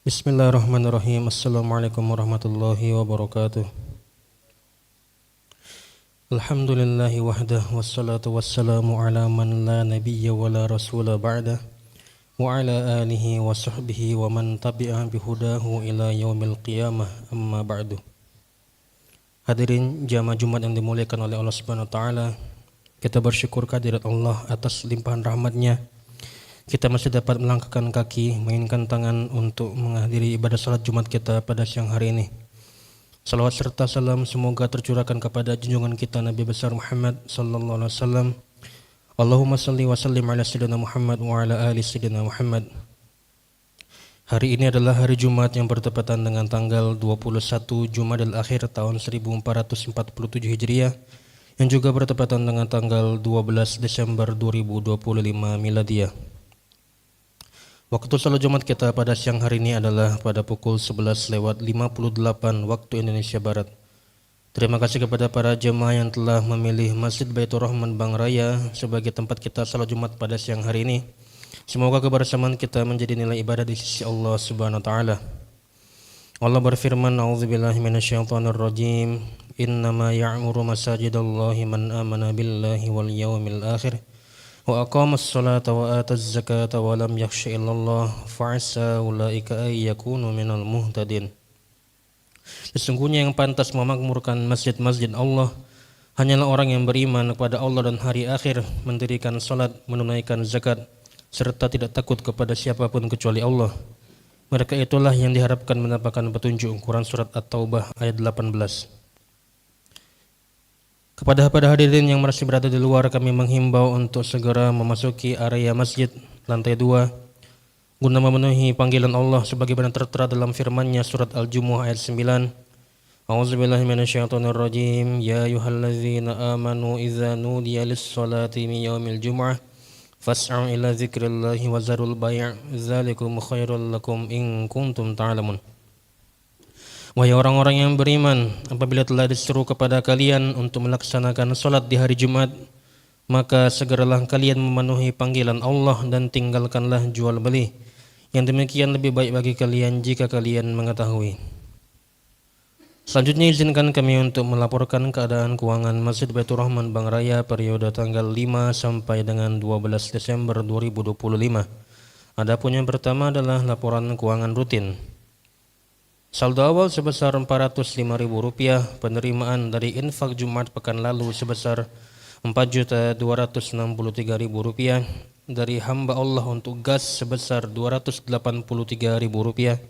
Bismillahirrahmanirrahim. Assalamualaikum warahmatullahi wabarakatuh. Alhamdulillahi wahdah wassalatu wassalamu ala man la nabiyya wa la rasula ba'dah wa ala alihi wa sahbihi wa man tabi'a bihudahu ila yaumil qiyamah amma ba'du. Hadirin jamaah Jumat yang dimuliakan oleh Allah Subhanahu wa taala, kita bersyukur kehadirat Allah atas limpahan rahmat-Nya. Kita masih dapat melangkahkan kaki, mainkan tangan untuk menghadiri ibadah salat Jumat kita pada siang hari ini. Salawat serta salam semoga tercurahkan kepada junjungan kita Nabi besar Muhammad sallallahu alaihi wasallam. Allahumma salli wa sallim ala sayyidina Muhammad wa ala ali sayyidina Muhammad. Hari ini adalah hari Jumat yang bertepatan dengan tanggal 21 Jumadil Akhir tahun 1447 Hijriah, yang juga bertepatan dengan tanggal 12 Desember 2025 Miladiah. Waktu salat Jumat kita pada siang hari ini adalah pada pukul 11:58 waktu Indonesia Barat. Terima kasih kepada para jemaah yang telah memilih Masjid Baitur Rahman Bang Raya sebagai tempat kita salat Jumat pada siang hari ini. Semoga kebersamaan kita menjadi nilai ibadah di sisi Allah Subhanahu wa taala. Allah berfirman, "A'udzubillahi minasyaitonirrajim. Innama ya'muru masajidallahi man amana billahi wal yawmil akhir wa aqamas salata wa ataz zakata wa lam yakhsha illallah fa'asa ulaika ay yakunu minal muhtadin." Sesungguhnya yang pantas memakmurkan masjid-masjid Allah hanyalah orang yang beriman kepada Allah dan hari akhir, mendirikan salat, menunaikan zakat, serta tidak takut kepada siapapun kecuali Allah. Mereka itulah yang diharapkan mendapatkan petunjuk. Quran Surat At-Taubah ayat 18. Kepada hadirin yang masih berada di luar, kami menghimbau untuk segera memasuki area masjid lantai 2 guna memenuhi panggilan Allah sebagaimana tertera dalam firman-Nya surat Al-Jumu'ah ayat 9. A'udzubillahi minasyaitonirrajim. Ya ayyuhalladzina amanu idza nudiya lis-salati min yaumil jumu'ah fas'au ila dzikrillahi wa zarul bai' dzalikum khairul lakum in kuntum ta'lamun. Wahai orang-orang yang beriman, apabila telah diseru kepada kalian untuk melaksanakan salat di hari Jumat, maka segeralah kalian memenuhi panggilan Allah dan tinggalkanlah jual beli. Yang demikian lebih baik bagi kalian jika kalian mengetahui. Selanjutnya izinkan kami untuk melaporkan keadaan keuangan Masjid Baitur Rahman Bang Raya periode tanggal 5 sampai dengan 12 Desember 2025. Adapun yang pertama adalah laporan keuangan rutin. Saldo awal sebesar Rp405.000, penerimaan dari infak Jumat pekan lalu sebesar Rp4.263.000, dari hamba Allah untuk gas sebesar Rp283.000,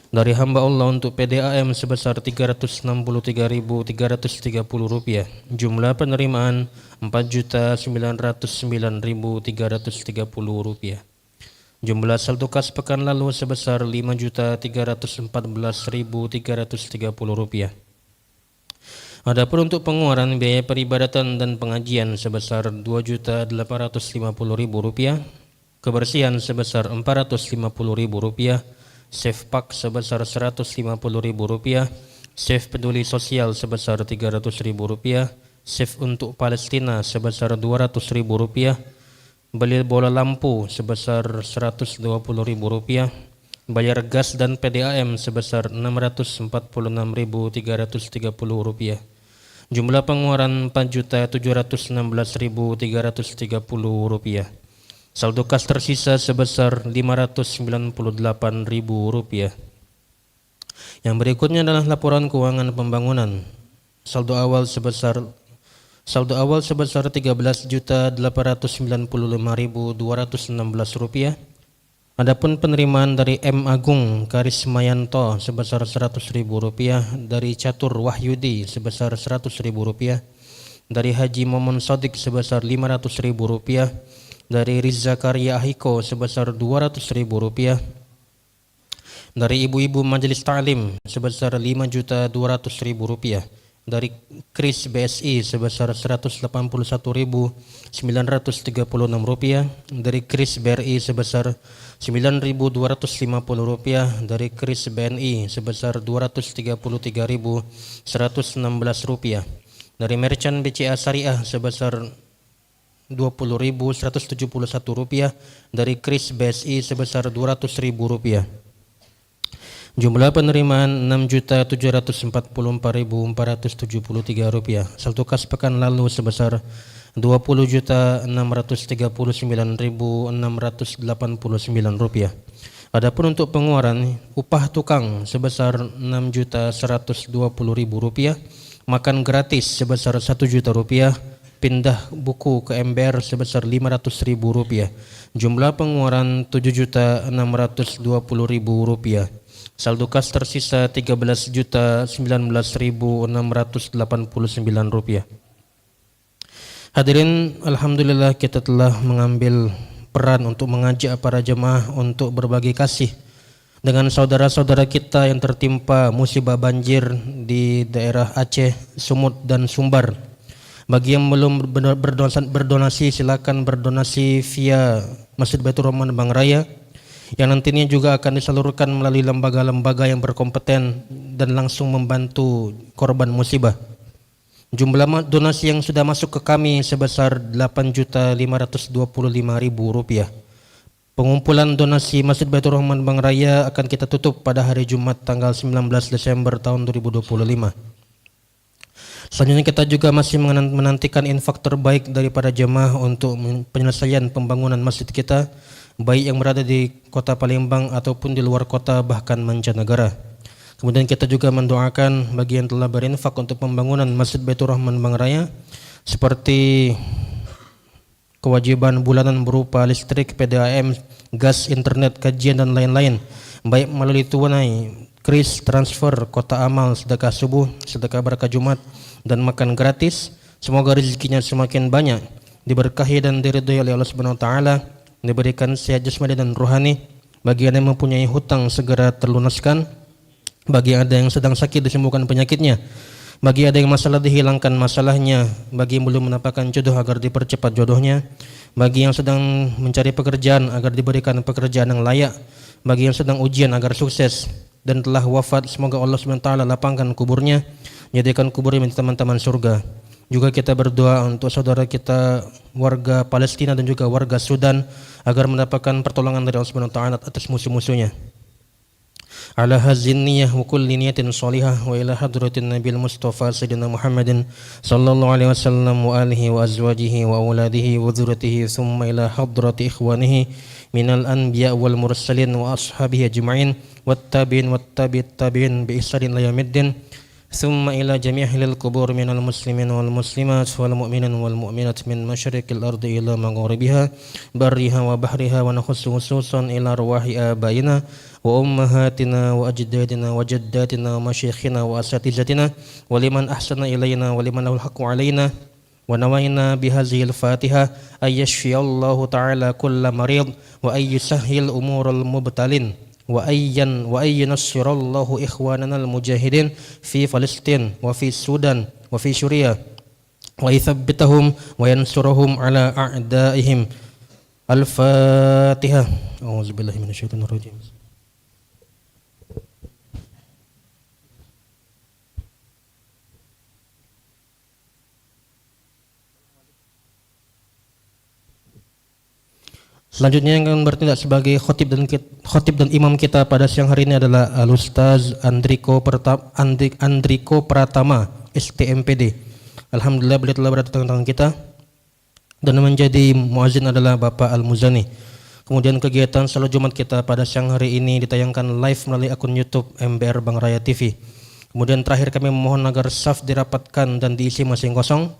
dari hamba Allah untuk PDAM sebesar Rp363.330, jumlah penerimaan Rp4.909.330. Jumlah saldo kas pekan lalu sebesar Rp5.314.330. Adapun untuk pengeluaran biaya peribadatan dan pengajian sebesar Rp2.850.000, kebersihan sebesar Rp450.000, Save Pak sebesar Rp150.000, Save Peduli Sosial sebesar Rp300.000, Save untuk Palestina sebesar Rp200.000, beli bola lampu sebesar Rp120.000, bayar gas dan PDAM sebesar Rp646.330. Jumlah pengeluaran Rp4.716.330. Saldo kas tersisa sebesar Rp598.000. Yang berikutnya adalah laporan keuangan pembangunan. Saldo awal sebesar Rp13.895.216. Adapun penerimaan dari M. Agung Karismayanto sebesar Rp100.000, dari Catur Wahyudi sebesar Rp100.000, dari Haji Momon Sodik sebesar Rp500.000, dari Riza Karya Ahiko sebesar Rp200.000, dari ibu-ibu Majelis Ta'lim sebesar Rp5.200.000, dari Kris BSI sebesar Rp181.936, dari Kris BRI sebesar Rp9.250, dari Kris BNI sebesar Rp233.116, dari Merchant BCA Syariah sebesar Rp20.171, dari Kris BSI sebesar Rp200.000. Jumlah penerimaan Rp6.744.473. Saldo kas pekan lalu sebesar Rp20.639.689. Adapun untuk pengeluaran, upah tukang sebesar Rp6.120.000, makan gratis sebesar Rp1.000.000, pindah buku ke MBR sebesar Rp500.000. Jumlah pengeluaran Rp7.620.000. Saldo kas tersisa Rp13.019.689. Hadirin, alhamdulillah kita telah mengambil peran untuk mengajak para jemaah untuk berbagi kasih dengan saudara-saudara kita yang tertimpa musibah banjir di daerah Aceh, Sumut dan Sumbar. Bagi yang belum berdonasi, silakan berdonasi via Masjid Baitur Rahman Bang Raya, yang nantinya juga akan disalurkan melalui lembaga-lembaga yang berkompeten dan langsung membantu korban musibah. Jumlah donasi yang sudah masuk ke kami sebesar Rp8.525.000. Pengumpulan donasi Masjid Baitur Rahman Bang Raya akan kita tutup pada hari Jumat tanggal 19 Desember tahun 2025. Selanjutnya kita juga masih menantikan infak terbaik daripada jemaah untuk penyelesaian pembangunan masjid kita, baik yang berada di kota Palembang ataupun di luar kota bahkan mancanegara. Kemudian kita juga mendoakan bagi yang telah berinfak untuk pembangunan Masjid Baitur Rahman Bang Raya, seperti kewajiban bulanan berupa listrik, PDAM, gas, internet, kajian dan lain-lain, baik melalui tunai, kris, transfer, kota amal, sedekah subuh, sedekah berkah Jumat, dan makan gratis. Semoga rezekinya semakin banyak, diberkahi dan diridhoi oleh Allah Subhanahu wa taala, diberikan sehat jasmani dan rohani. Bagi yang mempunyai hutang segera terlunaskan, bagi ada yang sedang sakit disembuhkan penyakitnya, bagi ada yang masalah dihilangkan masalahnya, bagi yang belum mendapatkan jodoh agar dipercepat jodohnya, bagi yang sedang mencari pekerjaan agar diberikan pekerjaan yang layak, bagi yang sedang ujian agar sukses, dan telah wafat semoga Allah Subhanahu wa taala lapangkan kuburnya, jadikan kuburnya menjadi taman-taman surga. Juga kita berdoa untuk saudara kita warga Palestina dan juga warga Sudan agar mendapatkan pertolongan dari Allah Subhanahu wa taala atas musuh-musuhnya. Ala hazin niyah wa kulli niyatin salihah wa ila hadratin Nabil Mustafa Sayyidina Muhammadin sallallahu alaihi wasallam wa alihi wa azwajihi wa auladihi wa dzurriyyatihi thumma ila hadrati ikhwanihi minal anbiya wal mursalin wa ashabihi ajma'in wattabi'in wattabi'it tabi'in bi ihsanin ila yaumiddin. ثم إلى جميع أهل القبور من المسلمين والمسلمات والمؤمنين والمؤمنات من مشرق الأرض إلى مغاربها برها وبحرها ونخص خصوصا إلى أرواح آبائنا وأمهاتنا وأجدادنا وجداتنا ومشايخنا وأساتذتنا ولمن أحسن إلينا ولمن له الحق علينا ونوينا بهذه الفاتحة أن يشفي الله تعالى كل مريض وأن يسهل أمور المبتلين وأن ينصر الله إخواننا المجاهدين في فلسطين وفي السودان وفي سوريا ويثبتهم وينصرهم على أعدائهم. الفاتحة. أعوذ بالله من الشيطان الرجيم. Selanjutnya yang akan bertindak sebagai khotib dan imam kita pada siang hari ini adalah Al-Ustaz Andriko Pratama, STMPD. Alhamdulillah beliau telah berada di tengah-tengah kita, dan menjadi muazzin adalah Bapak Al-Muzani. Kemudian kegiatan salat Jumat kita pada siang hari ini ditayangkan live melalui akun YouTube MBR Bang Raya TV. Kemudian terakhir kami memohon agar saf dirapatkan dan diisi masing kosong,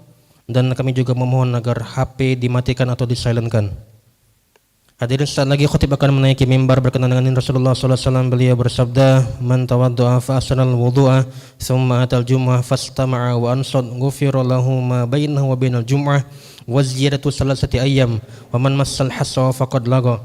dan kami juga memohon agar HP dimatikan atau disilentkan. Hadirin, saat lagi khotib akan menaiki mimbar berkenaan dengan Rasulullah SAW. Beliau bersabda, "Man tawaddu'a fa ahsanal wudu'a, tsumma atal jum'ah fastama'a wa ansat, ghufira lahu ma bainahu wa bainal jum'ah wa ziyadatu salasati ayyam, wa man massal hasa faqad laga."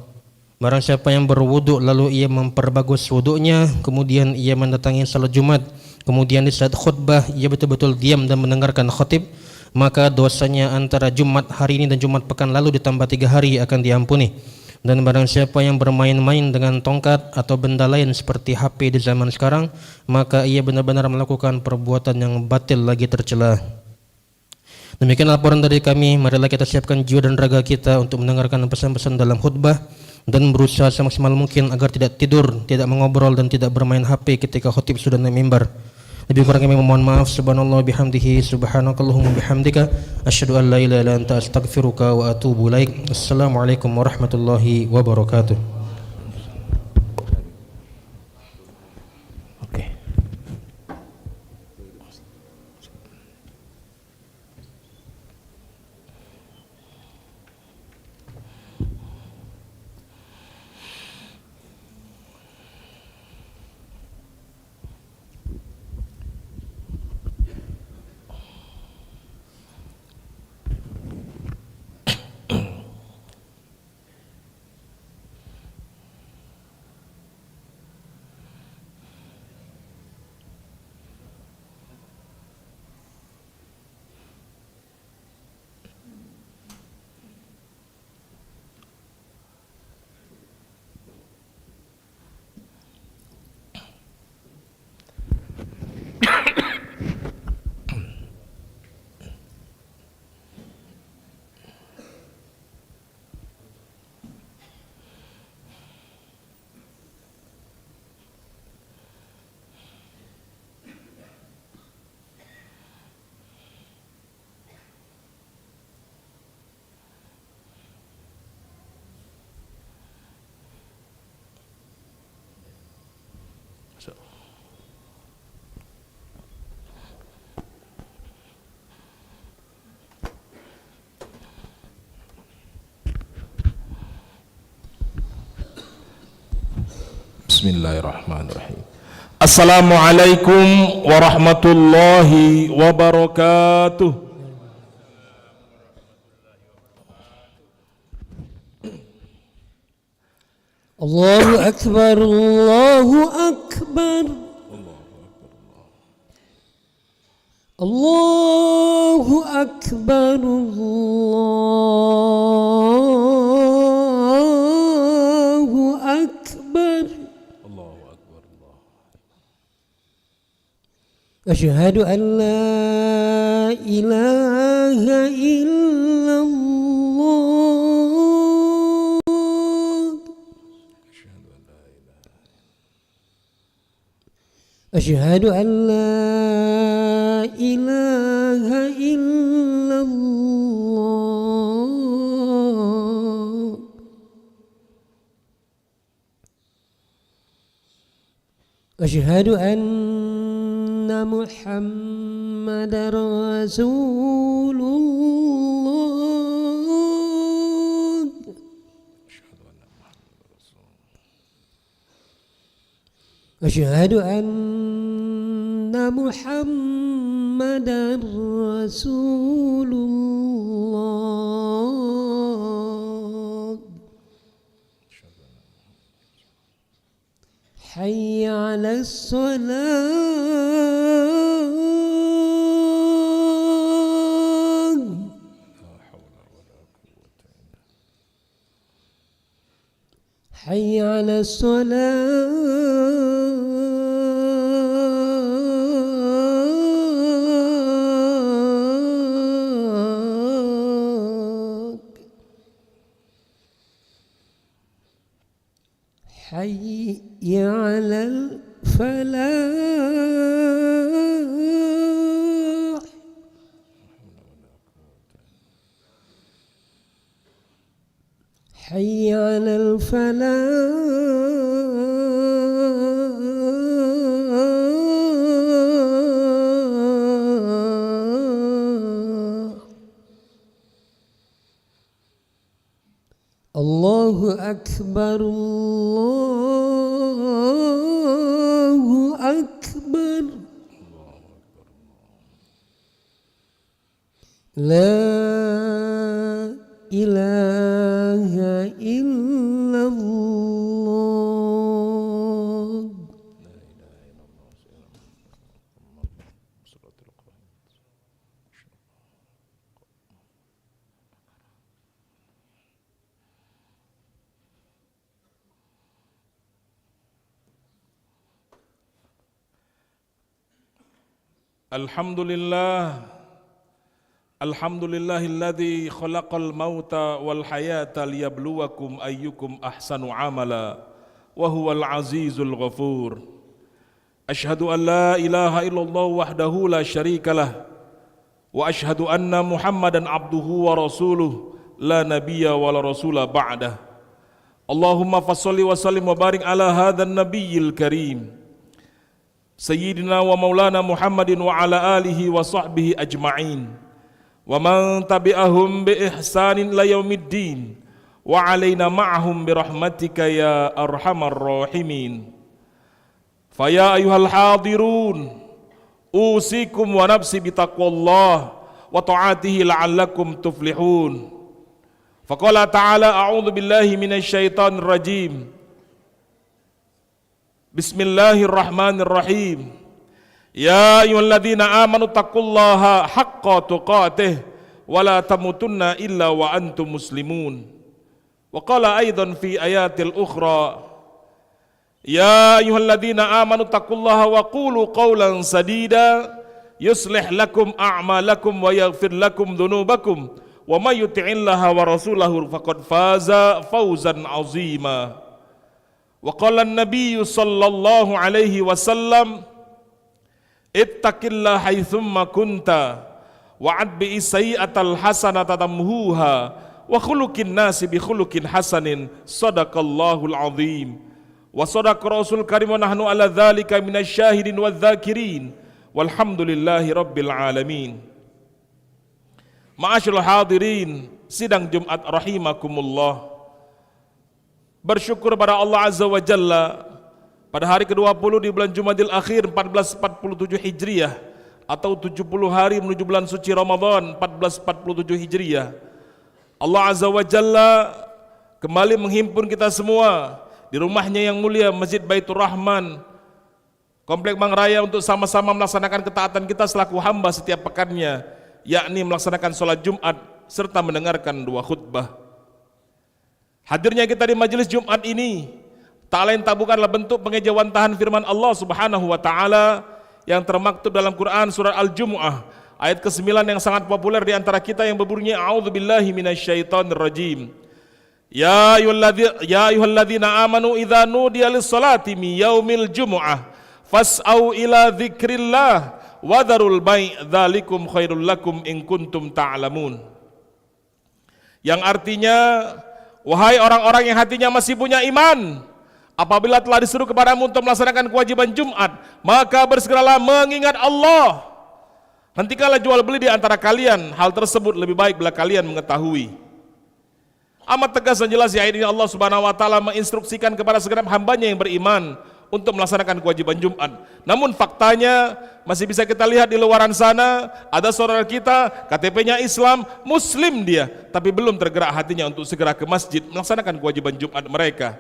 Barang siapa yang berwudu lalu ia memperbagus wudunya, kemudian ia mendatangi salat Jumat, kemudian di saat khutbah ia betul-betul diam dan mendengarkan khotib, maka dosanya antara Jumat hari ini dan Jumat pekan lalu ditambah 3 hari akan diampuni. Dan barang siapa yang bermain-main dengan tongkat atau benda lain seperti HP di zaman sekarang, maka ia benar-benar melakukan perbuatan yang batil lagi tercela. Demikian laporan dari kami. Marilah kita siapkan jiwa dan raga kita untuk mendengarkan pesan-pesan dalam khutbah. dan berusaha semaksimal mungkin agar tidak tidur, tidak mengobrol dan tidak bermain HP ketika khotib sudah naik mimbar. Lebih kurang kami memohon maaf. Subhanallah bihamdihi, subhanakallahumma bihamdika, asyhadu an la ilaha illa anta, astaghfiruka wa atubu ilaik. Assalamualaikum warahmatullahi wabarakatuh. Oke. Bismillahirrahmanirrahim. Assalamualaikum warahmatullahi wabarakatuh. Allahu Akbar, Allahu Akbar, Allahu Akbar, Allahu Akbar. Asyhadu an la ilaha illallah. Asyhadu an la ilaha illallah. Asyhadu anna Muhammadar Rasulullah. Asyhadu anna Muhammadar Rasulullah. Hayya 'alas salah. Hayya 'alas salah. Hayya 'alal falah. Hayya 'alal falah. Allahu Akbar, Allahu Akbar. La ilaha illallah. Alhamdulillah, Alhamdulillahilladzi khalaqal mauta wal hayata liyabluwakum ayyukum ahsanu amala wa huwal azizul ghafur. Asyhadu an la ilaha illallah wahdahu la syarikalah wa asyhadu anna Muhammadan abduhu wa rasuluh la nabiyya wa la rasula ba'dah. Allahumma fassalli wa sallim wa barik ala hadzal nabiyil karim sayyidina wa maulana Muhammadin wa ala alihi wa sahbihi ajma'in wa man tabi'ahum bi ihsanin ila yaumiddin wa alaina ma'ahum bi rahmatika ya arhamar rahimin. Fa ya ayyuhal hadirun usikum wa nafsi bi taqwallah wa ta'atihi la'allakum tuflihun. Faqala ta'ala a'udzu billahi minasy syaithanir rajim. Bismillahirrahmanirrahim. Ya ayyuhalladzina amanu taqullaha haqqa tuqatih wa la tamutunna illa wa antum muslimun. Wa qala aidan fi ayatil ukhra ya ayyuhalladzina amanu taqullaha wa qulu qawlan sadida yuslih lakum a'malakum wa yaghfir lakum dhunubakum wa may yuti'illaha wa rasulahu faqad faza fawzan 'azima. Wa qala an-nabiyyu sallallahu alaihi wasallam ittaqillaha haitsumma kunta wa'ad bi sayyi'atal hasanata tamhuha wa khuluqin nasi bi khuluqin hasanin sadaqallahul azim wa sadaqa rasul karim wa nahnu ala dzalika minasy syahidin wadz-dzakirin walhamdulillahi rabbil alamin. Ma'asyiral hadirin sidang Jumat rahimakumullah. Bersyukur pada Allah Azza wa Jalla pada hari ke-20 di bulan Jumadil Akhir 1447 Hijriah atau 70 hari menuju bulan suci Ramadan 1447 Hijriah, Allah Azza wa Jalla kembali menghimpun kita semua di rumahnya yang mulia Masjid Baitur Rahman Komplek Bang Raya untuk sama-sama melaksanakan ketaatan kita selaku hamba setiap pekannya, yakni melaksanakan sholat Jumat serta mendengarkan 2 khutbah. Hadirnya kita di majelis Jumat ini tak lain tak bukanlah bentuk pengejawantahan firman Allah Subhanahu wa taala yang termaktub dalam Quran surah Al-Jumu'ah ayat ke-9 yang sangat populer di antara kita yang berbunyi a'udzubillahi minasyaitonir rajim. Ya ayyuhalladzina amanu idza nudiya lis-salati min yaumil jumu'ah fas'au ila dzikrillah wa dzarul bai' dzalikum khairul lakum in kuntum ta'lamun. Yang artinya, wahai orang-orang yang hatinya masih punya iman, apabila telah disuruh kepadamu untuk melaksanakan kewajiban Jumat, maka bersegeralah mengingat Allah. Hentikanlah jual beli di antara kalian, hal tersebut lebih baik bila kalian mengetahui. Amat tegas dan jelas ya ini Allah Subhanahu wa taala menginstruksikan kepada segenap hambanya yang beriman untuk melaksanakan kewajiban Jumat. Namun faktanya masih bisa kita lihat di luaran sana ada saudara kita KTP-nya Islam, Muslim dia, tapi belum tergerak hatinya untuk segera ke masjid melaksanakan kewajiban Jumat mereka.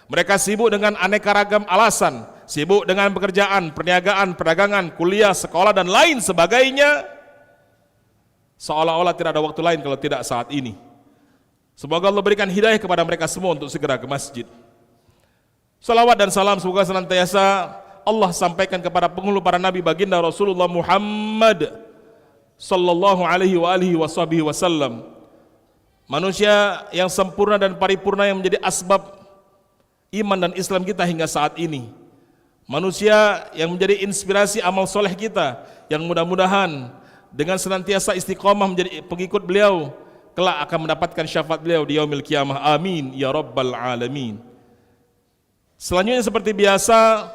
Mereka sibuk dengan aneka ragam alasan, sibuk dengan pekerjaan, perniagaan, perdagangan, kuliah, sekolah dan lain sebagainya. Seolah-olah tidak ada waktu lain kalau tidak saat ini. Semoga Allah berikan hidayah kepada mereka semua untuk segera ke masjid. Salawat dan salam semoga senantiasa Allah sampaikan kepada penghulu para nabi baginda Rasulullah Muhammad sallallahu alaihi wasallam. Manusia yang sempurna dan paripurna yang menjadi asbab iman dan Islam kita hingga saat ini. Manusia yang menjadi inspirasi amal soleh kita, yang mudah-mudahan dengan senantiasa istiqomah menjadi pengikut beliau kelak akan mendapatkan syafaat beliau di yaumil qiyamah. Amin ya rabbal alamin. Selanjutnya seperti biasa,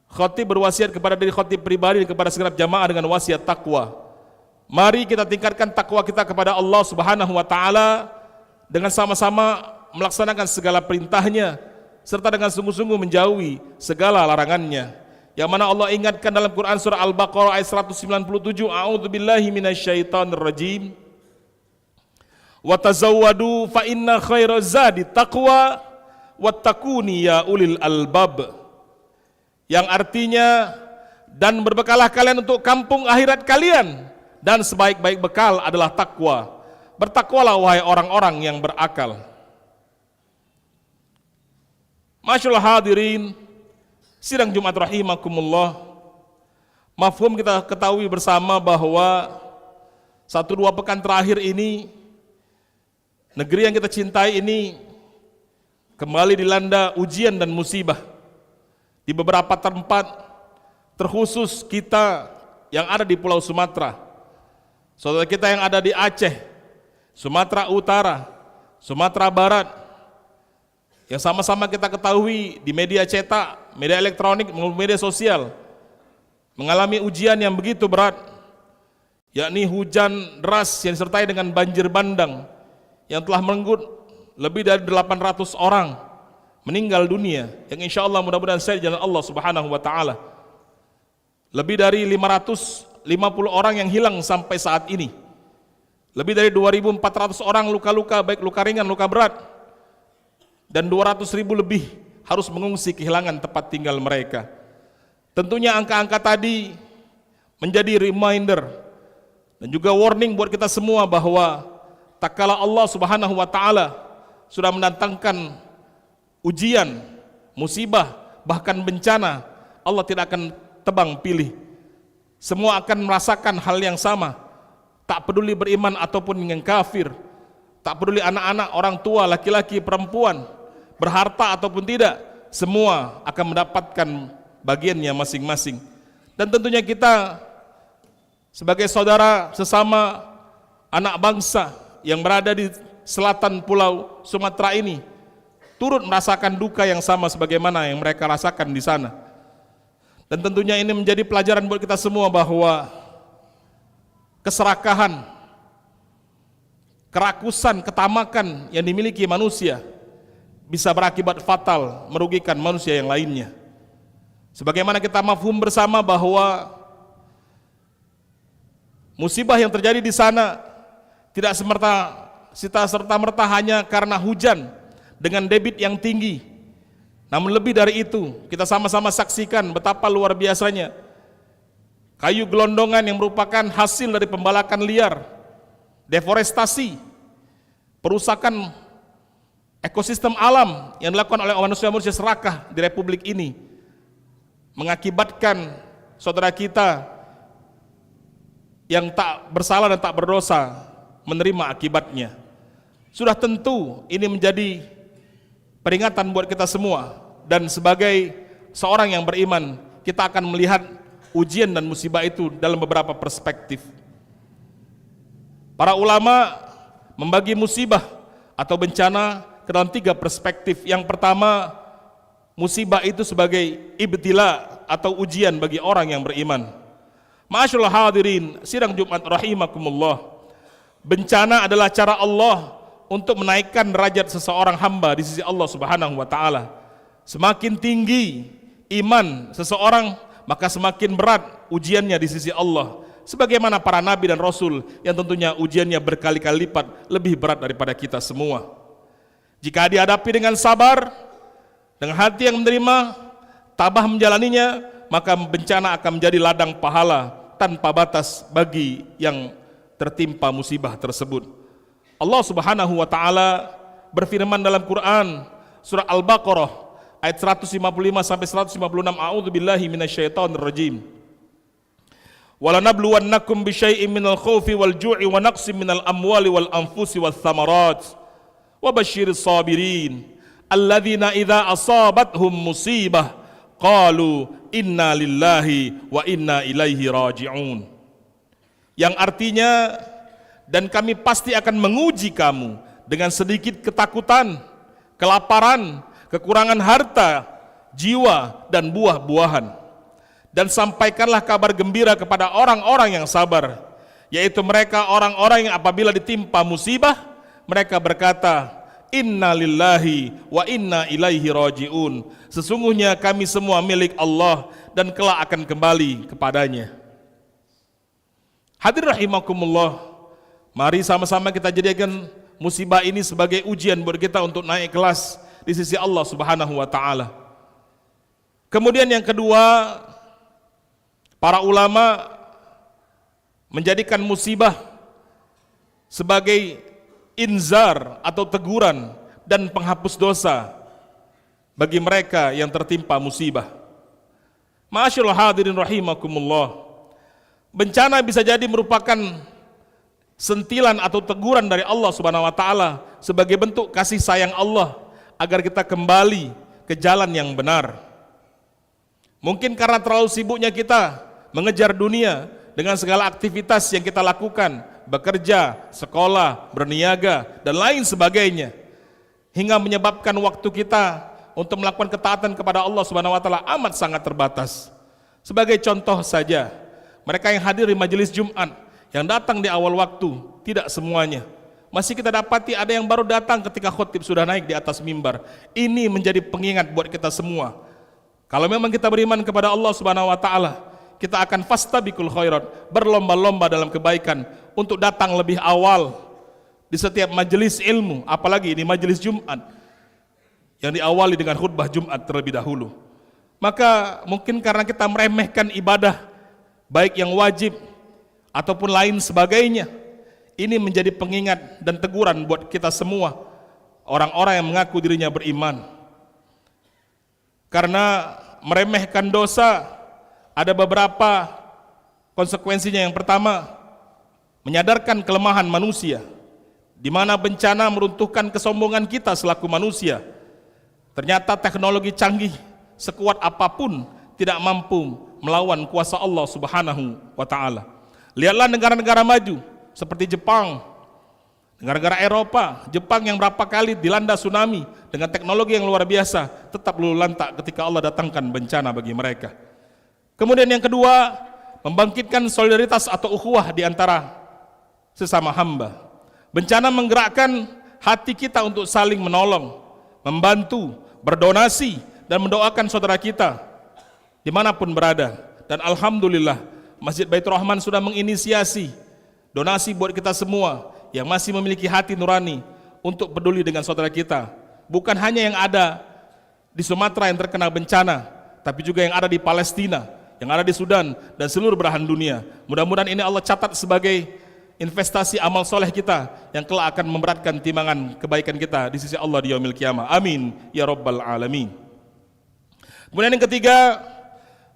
khatib berwasiat kepada diri khatib pribadi dan kepada segenap jamaah dengan wasiat takwa. Mari kita tingkatkan takwa kita kepada Allah Subhanahu wa taala dengan sama-sama melaksanakan segala perintahnya serta dengan sungguh-sungguh menjauhi segala larangannya. Yang mana Allah ingatkan dalam Quran surah Al-Baqarah ayat 197, a'udzubillahi minasyaitonir rajim. Wa tazawwadu fa inna khairaz zadi taqwa wattaquni ya ulil albab. Yang artinya, dan berbekalah kalian untuk kampung akhirat kalian, dan sebaik-baik bekal adalah takwa. Bertakwalah wahai orang-orang yang berakal. Masyaallah hadirin, sidang Jumat rahimakumullah. Mafhum kita ketahui bersama bahwa 1-2 pekan terakhir ini, negeri yang kita cintai ini kembali dilanda ujian dan musibah. Di beberapa tempat, terkhusus kita yang ada di Pulau Sumatera, saudara kita yang ada di Aceh, Sumatera Utara, Sumatera Barat, yang sama-sama kita ketahui di media cetak, media elektronik, maupun media sosial, mengalami ujian yang begitu berat, yakni hujan deras yang disertai dengan banjir bandang yang telah merenggut lebih dari 800 orang meninggal dunia, yang insya Allah mudah-mudahan saya di jalan Allah Subhanahu wa Ta'ala. Lebih dari 550 orang yang hilang sampai saat ini. Lebih dari 2.400 orang luka-luka, baik luka ringan, luka berat, dan 200.000 lebih harus mengungsi kehilangan tempat tinggal mereka. Tentunya angka-angka tadi menjadi reminder dan juga warning buat kita semua bahwa tak kala Allah Subhanahu wa Ta'ala sudah mendatangkan ujian, musibah, bahkan bencana, Allah tidak akan tebang pilih. Semua akan merasakan hal yang sama, tak peduli beriman ataupun yang kafir, tak peduli anak-anak, orang tua, laki-laki, perempuan, berharta ataupun tidak, semua akan mendapatkan bagiannya masing-masing. Dan tentunya kita sebagai saudara sesama anak bangsa yang berada di selatan Pulau Sumatera ini turut merasakan duka yang sama sebagaimana yang mereka rasakan di sana. Dan tentunya ini menjadi pelajaran buat kita semua bahwa keserakahan, kerakusan, ketamakan yang dimiliki manusia bisa berakibat fatal, merugikan manusia yang lainnya. Sebagaimana kita mafhum bersama bahwa musibah yang terjadi di sana tidak serta-merta hanya karena hujan dengan debit yang tinggi. Namun lebih dari itu, kita sama-sama saksikan betapa luar biasanya kayu gelondongan yang merupakan hasil dari pembalakan liar, deforestasi, perusakan ekosistem alam yang dilakukan oleh manusia-manusia serakah di Republik ini, mengakibatkan saudara kita yang tak bersalah dan tak berdosa menerima akibatnya. Sudah tentu ini menjadi peringatan buat kita semua, dan sebagai seorang yang beriman, kita akan melihat ujian dan musibah itu dalam beberapa perspektif. Para ulama membagi musibah atau bencana ke dalam 3 perspektif. Yang pertama, musibah itu sebagai ibtila atau ujian bagi orang yang beriman. Ma'asyiral hadirin, sidang Jumat rahimakumullah. Bencana adalah cara Allah untuk menaikkan derajat seseorang hamba di sisi Allah Subhanahu wa Ta'ala. Semakin tinggi iman seseorang, maka semakin berat ujiannya di sisi Allah. Sebagaimana para nabi dan rasul yang tentunya ujiannya berkali-kali lipat lebih berat daripada kita semua. Jika dihadapi dengan sabar, dengan hati yang menerima, tabah menjalaninya, maka bencana akan menjadi ladang pahala tanpa batas bagi yang tertimpa musibah tersebut. Allah Subhanahu wa Ta'ala berfirman dalam Quran surah Al-Baqarah ayat 155 sampai 156, a'udzubillahi minasyaitonir rajim. Walanabluwannakum bisyai'in minal khaufi wal ju'i wa naqsim minal amwali wal anfusi wath thamarat wa basyiris sabirin alladzina idza asabathum musibah qalu inna lillahi wa inna ilaihi raji'un. Yang artinya, dan kami pasti akan menguji kamu dengan sedikit ketakutan, kelaparan, kekurangan harta, jiwa, dan buah-buahan. Dan sampaikanlah kabar gembira kepada orang-orang yang sabar, yaitu mereka orang-orang yang apabila ditimpa musibah, mereka berkata, inna lillahi wa inna ilaihi raji'un. Sesungguhnya kami semua milik Allah dan kelak akan kembali kepadanya. Hadirin rahimakumullah, mari sama-sama kita jadikan musibah ini sebagai ujian buat kita untuk naik kelas di sisi Allah Subhanahu wa Ta'ala. Kemudian yang kedua, para ulama menjadikan musibah sebagai inzar atau teguran dan penghapus dosa bagi mereka yang tertimpa musibah. Ma'asyiral hadirin rahimakumullah, bencana bisa jadi merupakan sentilan atau teguran dari Allah Subhanahu wa taala sebagai bentuk kasih sayang Allah agar kita kembali ke jalan yang benar. Mungkin karena terlalu sibuknya kita mengejar dunia dengan segala aktivitas yang kita lakukan, bekerja, sekolah, berniaga, dan lain sebagainya, hingga menyebabkan waktu kita untuk melakukan ketaatan kepada Allah Subhanahu wa taala amat sangat terbatas. Sebagai contoh saja, mereka yang hadir di majelis Jumat, yang datang di awal waktu, tidak semuanya. Masih kita dapati ada yang baru datang ketika khotib sudah naik di atas mimbar. Ini menjadi pengingat buat kita semua. Kalau memang kita beriman kepada Allah Subhanahu wa taala, kita akan fastabiqul khairat, berlomba-lomba dalam kebaikan untuk datang lebih awal di setiap majelis ilmu, apalagi di majelis Jumat yang diawali dengan khutbah Jumat terlebih dahulu. Maka mungkin karena kita meremehkan ibadah baik yang wajib ataupun lain sebagainya, ini menjadi pengingat dan teguran buat kita semua, orang-orang yang mengaku dirinya beriman. Karena meremehkan dosa ada beberapa konsekuensinya. Yang pertama, menyadarkan kelemahan manusia, di mana bencana meruntuhkan kesombongan kita selaku manusia. Ternyata teknologi canggih sekuat apapun tidak mampu melawan kuasa Allah Subhanahu wa taala. Lihatlah negara-negara maju seperti Jepang, negara-negara Eropa. Jepang yang berapa kali dilanda tsunami dengan teknologi yang luar biasa, tetap luluh lantak ketika Allah datangkan bencana bagi mereka. Kemudian yang kedua, membangkitkan solidaritas atau ukhuwah di antara sesama hamba. Bencana menggerakkan hati kita untuk saling menolong, membantu, berdonasi, dan mendoakan saudara kita dimanapun berada. Dan alhamdulillah, Masjid Baitur Rahman sudah menginisiasi donasi buat kita semua yang masih memiliki hati nurani untuk peduli dengan saudara kita. Bukan hanya yang ada di Sumatera yang terkena bencana, tapi juga yang ada di Palestina, yang ada di Sudan, dan seluruh belahan dunia. Mudah-mudahan ini Allah catat sebagai investasi amal soleh kita yang kelak akan memberatkan timbangan kebaikan kita di sisi Allah di yaumil qiyamah. Amin ya rabbal alamin. Kemudian yang ketiga,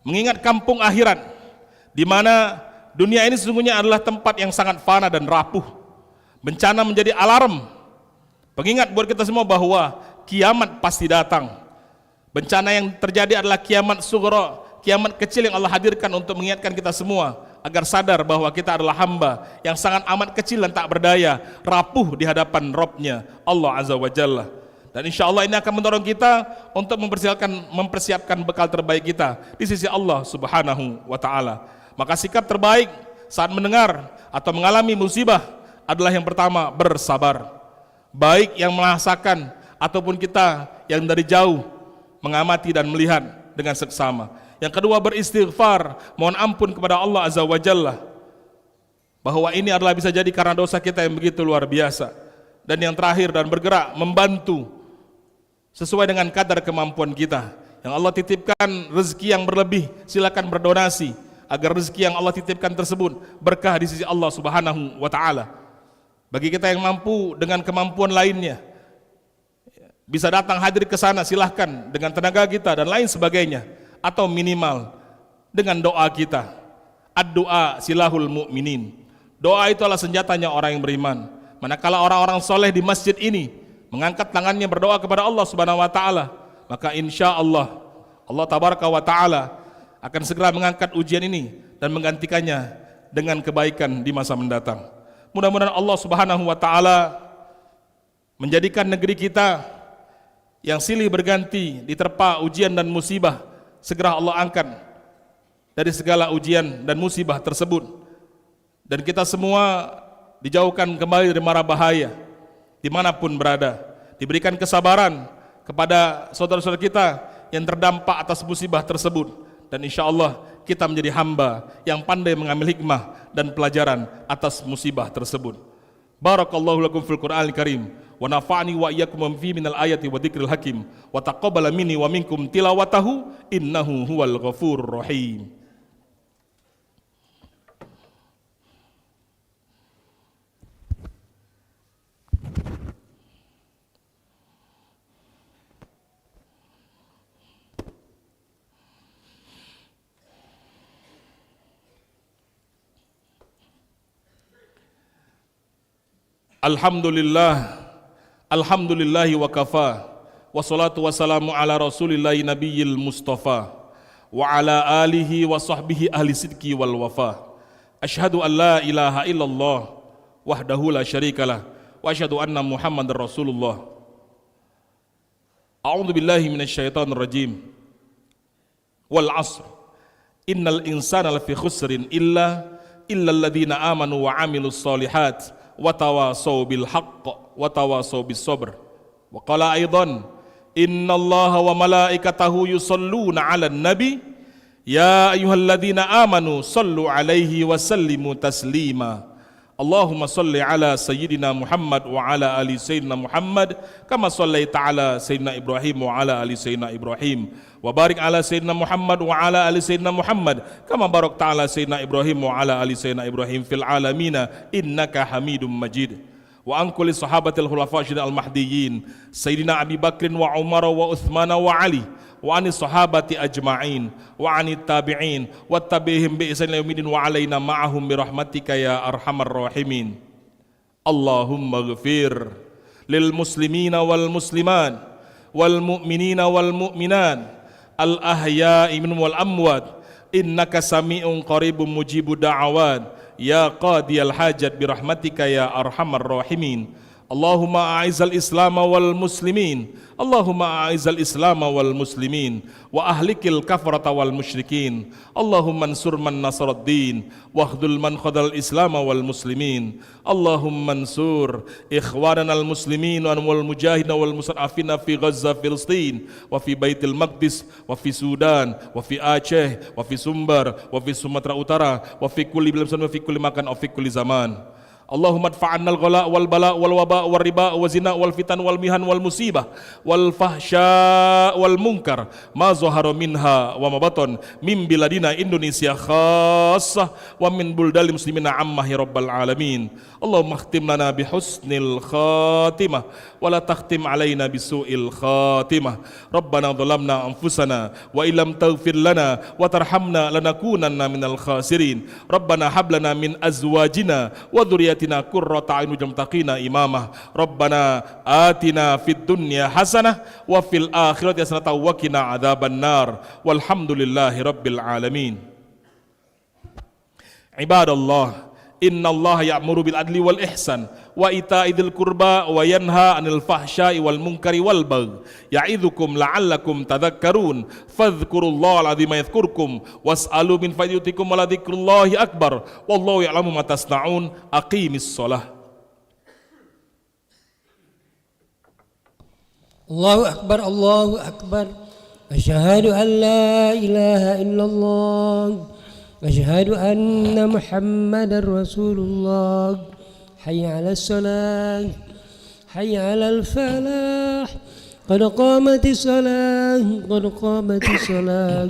mengingat kampung akhirat, di mana dunia ini sesungguhnya adalah tempat yang sangat fana dan rapuh. Bencana menjadi alarm, pengingat buat kita semua bahwa kiamat pasti datang. Bencana yang terjadi adalah kiamat sughra, kiamat kecil yang Allah hadirkan untuk mengingatkan kita semua agar sadar bahwa kita adalah hamba yang sangat amat kecil dan tak berdaya, rapuh di hadapan Rabb-Nya Allah Azza wa Jalla. Dan insya Allah ini akan mendorong kita untuk mempersiapkan bekal terbaik kita di sisi Allah Subhanahu wa taala. Maka sikap terbaik saat mendengar atau mengalami musibah adalah yang pertama, bersabar. Baik yang merasakan ataupun kita yang dari jauh mengamati dan melihat dengan seksama. Yang kedua, beristighfar, mohon ampun kepada Allah Azza wa Jalla, bahwa ini adalah bisa jadi karena dosa kita yang begitu luar biasa. Dan yang terakhir, dan bergerak membantu sesuai dengan kadar kemampuan kita. Yang Allah titipkan rezeki yang berlebih, silakan berdonasi agar rezeki yang Allah titipkan tersebut berkah di sisi Allah Subhanahu wa taala. Bagi kita yang mampu dengan kemampuan lainnya, bisa datang hadir ke sana, silahkan dengan tenaga kita dan lain sebagainya, atau minimal dengan doa kita. Ad-doa silahul mu'minin. Doa itu adalah senjatanya orang yang beriman. Manakala orang-orang soleh di masjid ini mengangkat tangannya berdoa kepada Allah Subhanahu wa taala, maka insya Allah Allah tabaraka wa taala akan segera mengangkat ujian ini dan menggantikannya dengan kebaikan di masa mendatang. Mudah-mudahan Allah Subhanahu wa taala menjadikan negeri kita yang silih berganti diterpa ujian dan musibah segera Allah angkat dari segala ujian dan musibah tersebut, dan kita semua dijauhkan kembali dari mara bahaya dimanapun berada, diberikan kesabaran kepada saudara-saudara kita yang terdampak atas musibah tersebut, dan insya Allah kita menjadi hamba yang pandai mengambil hikmah dan pelajaran atas musibah tersebut. Barakallahu lakum fil Qur'anil Karim wa nafa'ani wa iyyakum fi minal ayati wa dzikril hakim wa taqabbala minni wa minkum tilawatahu innahu huwal ghafurur rahim. Alhamdulillahi wa kafa. Wassalatu wassalamu ala rasulillahi nabiyil mustafa wa ala alihi wa sahbihi ahli sidki wal wafa. Ashhadu an la ilaha illallah wahdahu la syarikalah wa ashhadu anna muhammadar rasulullah. A'udzu billahi minasyaitonir rajim. Wal 'asr innal insana lafi khusrin illa alladziina amanu wa 'amilus shalihat wa tawasaw bil haqq wa tawasaw bis sabr. Wa qala aidan innallaha wa malaikatahu yusholluna 'alan nabi ya ayyuhalladzina amanu shallu 'alaihi wa sallimu taslima. Allahumma shalli ala sayyidina Muhammad wa ala ali sayyidina Muhammad kama shallaita ala sayyidina Ibrahim wa ala ali sayyidina Ibrahim wa barik ala sayyidina Muhammad wa ala ali sayyidina Muhammad kama barakta ala sayyidina Ibrahim wa ala ali sayyidina Ibrahim fil alamina innaka Hamidum Majid. Wa an kulli sahabatil khulafa'ir al-mahdiyyin sayyidina Abi Bakrin wa Umar wa Uthman wa Ali wa anis sahabati ajma'in wa anit tabi'in wa tabi'ihim bi ihsan ila yaumil wa alaina ma'ahum bi rahmatika ya arhamar rahimin. Allahumma ighfir lil muslimina wal muslimat wal mu'minina wal mu'minat al ahya'i minhum wal amwat innaka sami'un qaribun mujibud da'awat ya qadiyal hajat bi rahmatika ya arhamar rahimin. Allahumma a'izal Islam wal muslimin, Allahumma a'izal Islam wal muslimin wa ahlikil kafarata wal musyrikin. Allahumma ansur man nasaraddin wahdul man khadal Islam wal muslimin. Allahumma ansur ikhwanana al muslimin wal mujahidin wal mustarafina fi Gaza Filistin wa fi Baitul Maqdis wa fi Sudan wa fi Aceh wa fi Sumbar wa fi Sumatera Utara wa fi kulli bilam wa fi kulli makan wa fi kulli zaman. Allahumma adfa'anna al-ghala wal bala wal waba wal riba wal zina wal fitan wal mihan wal musibah wal fahsya wal munkar ma zahara minha wa ma batan min biladina Indonesia khassah wa min buldal muslimina ammah ya rabbal alamin. Allahumma khtim lana bi husnil khatimah wa la takhtim alaina bi su'il khatimah. Rabbana dhalamna anfusana wa illam taghfir lana wa tarhamna lanakunanna minal khasirin. Rabbana hab lana min azwajina wa dhurriyyatina qurrata a'yun waj'alna muttaqina imama. Rabbana atina fid dunya hasanah wa fil akhirati hasanah wa qina adzabannar. Walhamdulillahi rabbil alamin. Ibadallah, innallaha ya'muru bil adli wal ihsan wa ita'i dzil qurba wa yanha 'anil fahsya'i wal munkari wal baghi ya'idzukum la'allakum tadhakkarun. Fadhkurullahal 'azima yadhkurkum was'alu min fadlatikum wa la dzikrullahi akbar wallahu ya'lamu ma tasna'un. Aqimis shalah. Allahu akbar, Allahu akbar. Asyhadu an la ilaha illallah. Asyhadu anna Muhammadar Rasulullah. Hayya 'alas salah, hayya 'alal falah. Qad qamatis salah, qad qamatis salah.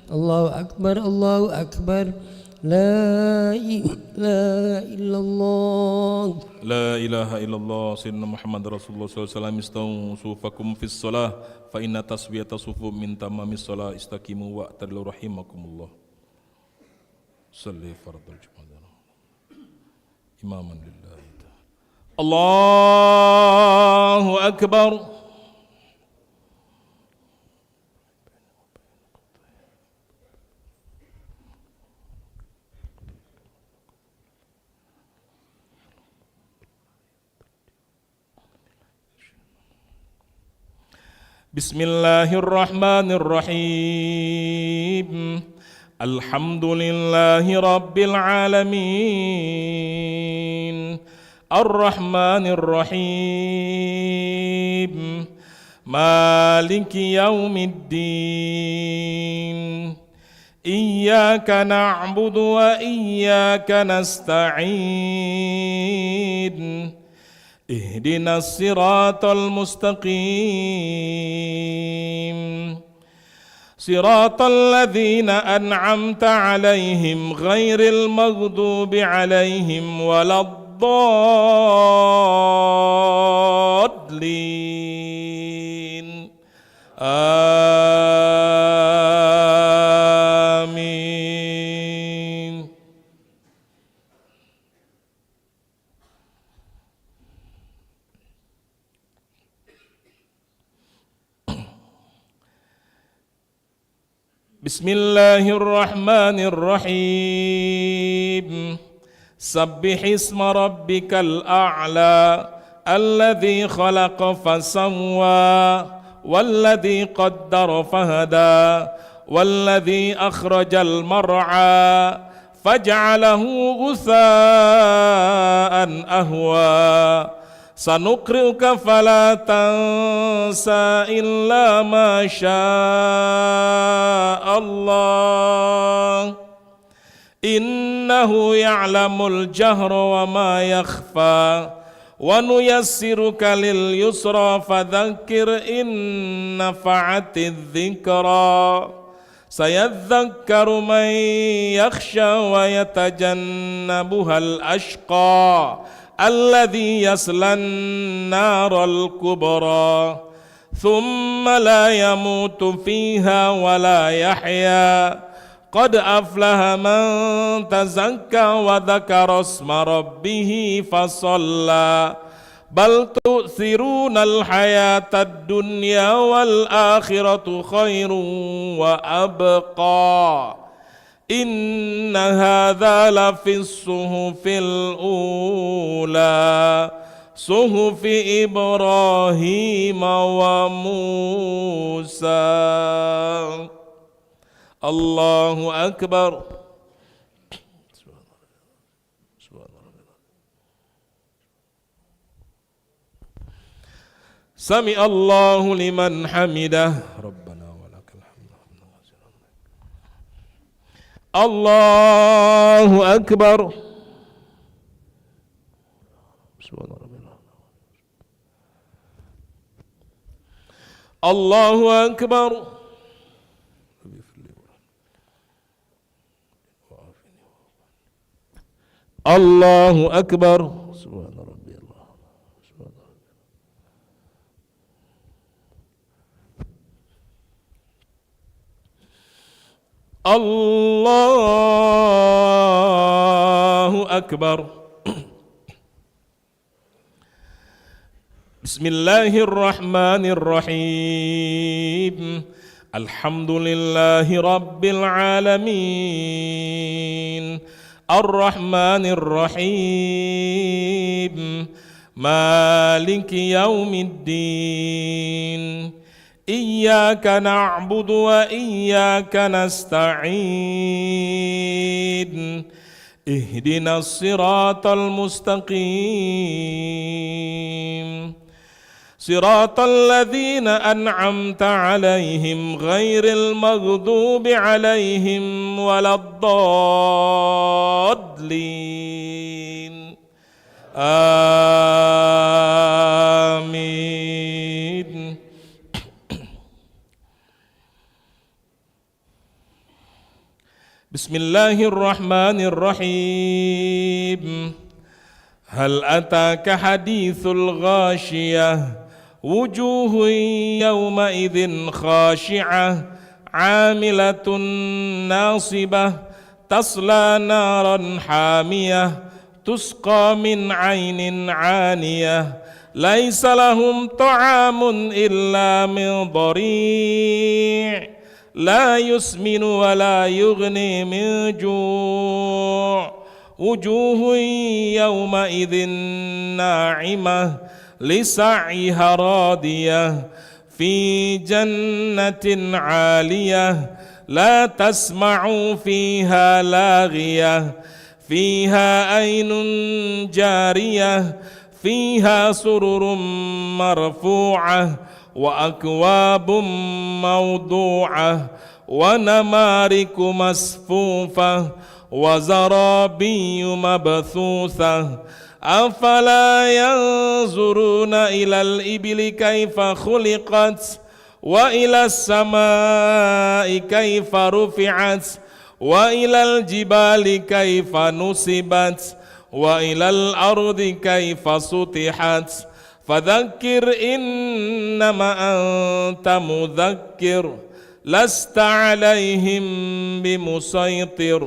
Allahu akbar, Allahu akbar. La ilaha illallah. La ilaha illallah sayyidina Muhammad Rasulullah sallallahu alaihi wasallam. Istawu sufakum fis shalah fa inna taswiyata sufum min tamamis shalah. Istaqimu wa tadlu rahimakumullah. Salli fardal jumadah imaman lillahi ta'ala. Allahu akbar. Bismillahirrahmanirrahim. Alhamdulillahi rabbil alamin. Ar-Rahmanir Rahim. Maliki yaumiddin. Iyyaka na'budu wa iyyaka nasta'in. Ihdinas siratal mustaqim. Siratal ladzina an'amta 'alaihim ghairil maghdubi 'alaihim waladdallin. Amin. Bismillahirrahmanirrahim. Sabbih isma rabbikal a'la alladzi khalaqa fasawwa walladzi qaddara fahada walladzi akhrajal mar'a faj'alahu ghutha'an ahwa. Sanuqri'uka fala tansa illa ma Allah. Innahu ya'lamul jahra wa ma yakhfa. Wa nuyassiruka lil yusra fadzakkir in nafa'atidz dzikra. Sayadzakkaru man yakhsha wa yatajannabuhal ashqa alladzi yaslan naral kubra thumma la yamutu fiha wa la yahya qad aflaha man tazakka wa dzakara isma rabbih fasalla bal tu'thirunal hayatad dunya wal akhiratu khairun wa abqa. Inna hadza lafis suhufil ula suhufi Ibrahim wa Musa. Allahu akbar. Sami Allahu liman hamidah. Allahu akbar. Allahu akbar. Allahu akbar. Allahu akbar. Bismillahirrahmanirrahim. Alhamdulillahi rabbil alamin. Ar-Rahmanir Rahim. Maliki yaumiddin. Iyyaka na'budu wa iyyaka nasta'in. Ihdinas siratal mustaqim. Siratal ladzina an'amta 'alaihim ghairil maghdubi 'alaihim waladdallin. Amin. Bismillahirrahmanirrahim. Hal ataka hadithul ghashiyah. Wujuhun yawma idzin khashi'ah. Amilatun nasibah. Tasla naran hamiyah. Tusqa min ainin aniyah. Laisa lahum ta'amun illa min dhari'. La yusminu wa la yughni min ju'. Wujuhun yawma idzin na'imah lisa'yiha radiyah fi jannatin 'aliyah la tasma'u fiha laghiyah fiha aynun jariyah fiha sururun marfu'ah wa akwabum mawdu'ah wa namariku masfufah wa zarabiyyu mabthusah. Afala yanzuruna ilal ibli kaifa khuliqat wa ilas samai kaifa rufi'at wa ilal jibali kaifa nusibat wa ilal ardi kaifa sutihat. Fadzakkir innama anta mudzakkir lasta alaihim bimusaitir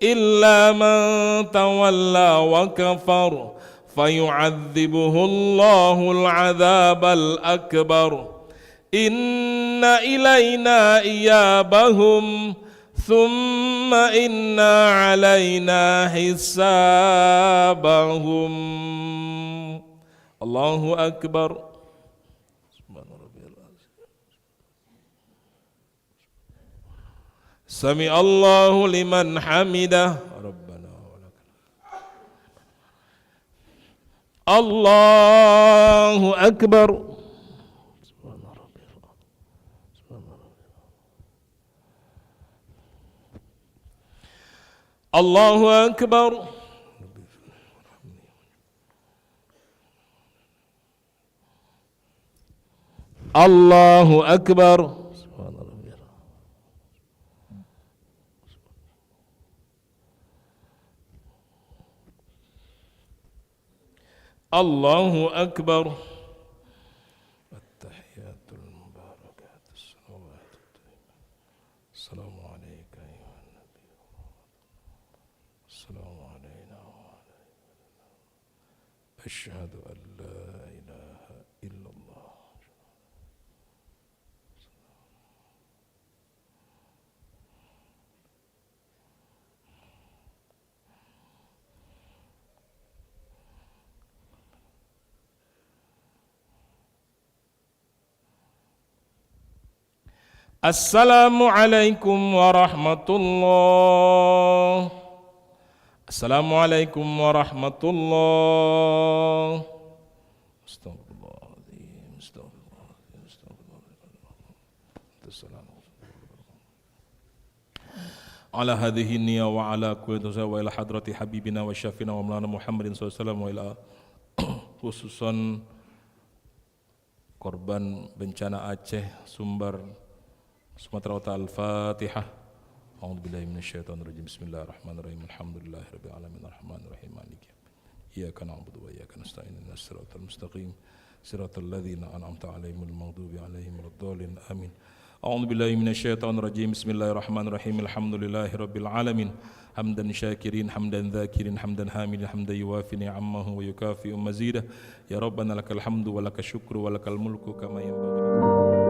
illa man tawalla wa kafar fayu'adzibuhu Allahul 'adzabal akbar. inna ilaina iyabahum thumma inna alaina hisabahum. Allahu Akbar. Sami Allahu liman hamidah. Rabbana walakal. Allahu Akbar. Allahu Akbar. Allahu Akbar. Allahu Akbar. At-tahiyatul mubarakatus salawatut. Assalamu alayka ayuhan nabi. Assalamu alayna wa ala asyhadu an la ilaha illallah. Assalamualaikum warahmatullahi. Assalamualaikum warahmatullahi. Astagfirullahaladzim. Astagfirullahaladzim. Astagfirullahaladzim. Ala hadhihi niyya wa ala kulli wa ila hadrati habibina wa syafina wa maulana Muhammadin sallallahu alaihi wasallam wa ila khususan korban bencana Aceh, Sumbar, Sumatera Utara. Al-Fatihah. A'udzu billahi minasyaitonir rajim. Bismillahirrahmanirrahim. Alhamdulillahirabbil alamin arrahmanir rahim maliki yaumiddin. Iyyaka na'budu wa iyyaka nasta'in. Ihdinas siratal mustaqim. Siratal ladzina an'amta 'alaihimul maghdubi 'alaihim waladdallin. Amin. A'udzu billahi minasyaitonir rajim. Bismillahirrahmanirrahim. Alhamdulillahirabbil alamin. Hamdan syakirin, hamdan dzakirin, hamdan hamidin, hamdan yuwafi ni'amahu wa yukafi'u mazidah. Ya Rabbana lakal hamdu wa lakal syukru wa lakal mulku kama yanbaghi.